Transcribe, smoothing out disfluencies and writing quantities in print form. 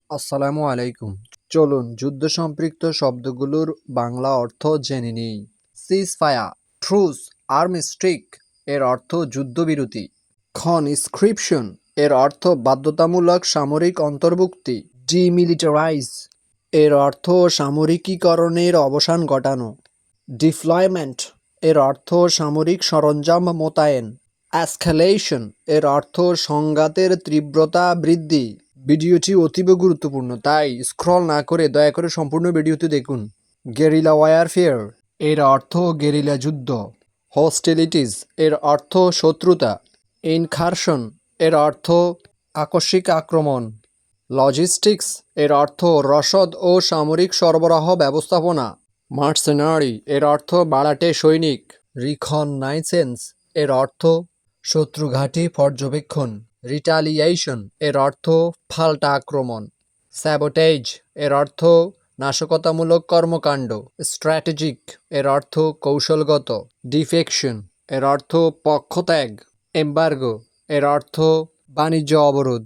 আসসালামু আলাইকুম। চলুন যুদ্ধ সম্পৃক্ত শব্দগুলোর বাংলা অর্থ জেনে নিই। সিজফায়ার, ট্রুস, আর্মিস্টিক এর অর্থ যুদ্ধবিরতি। কনস্ক্রিপশন এর অর্থ বাধ্যতামূলক সামরিক অন্তর্ভুক্তি। ডিমিলিটারাইজ এর অর্থ সামরিকীকরণের অবসান ঘটানো। ডিপ্লয়মেন্ট এর অর্থ সামরিক সরঞ্জাম মোতায়েন। এসকালেশন এর অর্থ সংঘাতের তীব্রতা বৃদ্ধি। ভিডিওটি অতীব গুরুত্বপূর্ণ, তাই স্ক্রল না করে দয়া করে সম্পূর্ণ ভিডিওটি দেখুন। গেরিলা ওয়ারফেয়ার এর অর্থ গেরিলা যুদ্ধ। হস্টিলিটিস এর অর্থ শত্রুতা। ইনকারশন এর অর্থ আকস্মিক আক্রমণ। লজিস্টিক্স এর অর্থ রসদ ও সামরিক সরবরাহ ব্যবস্থাপনা। মার্সেনারি এর অর্থ বাড়াটে সৈনিক। রিকননাইসেন্স এর অর্থ শত্রু ঘাঁটি পর্যবেক্ষণ। রিটালিয়েশন এর অর্থ পাল্টা আক্রমণ। স্যাবোটেজ এর অর্থ নাশকতামূলক কর্মকাণ্ড। স্ট্র্যাটেজিক এর অর্থ কৌশলগত। ডিফেকশন এর অর্থ পক্ষত্যাগ। এম্বার্গো এর অর্থ বাণিজ্য অবরোধ।